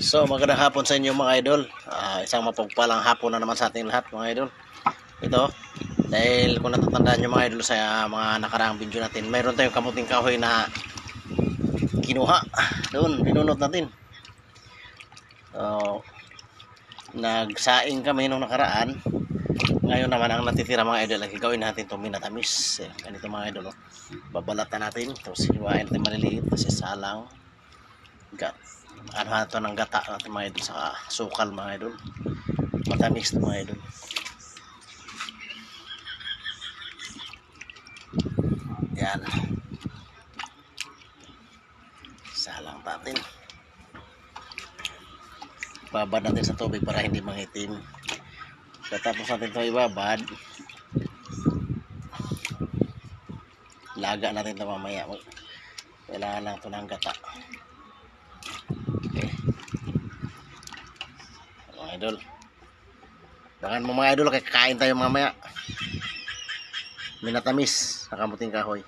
So magandang hapon sa inyo mga idol. Isang mapagpalang hapon na naman sa ating lahat mga idol. Ito, dahil kung natatandaan nyo mga idol sa mga nakaraang video natin, mayroon tayong kamuting kahoy na kinuha. Doon, binunot natin. Nagsaing kami nung nakaraan. Ngayon naman ang natitira mga idol, ay gawin natin itong minatamis. Ganito mga idol. Babalatan natin. Tapos hiwain natin maliliit. Kasi salang. Ano ito ng gata natin mga idol, sa sukal mga idol, matamis mga idol. Yan, salang natin, babad natin sa tubig para hindi mangitim. Tapos natin ito ibabad, laga natin ito mamaya. Kailangan lang ito ng gata. Okay mga idol, baka mo mga idol, kakain tayo mamaya minatamis sa kamuting kahoy.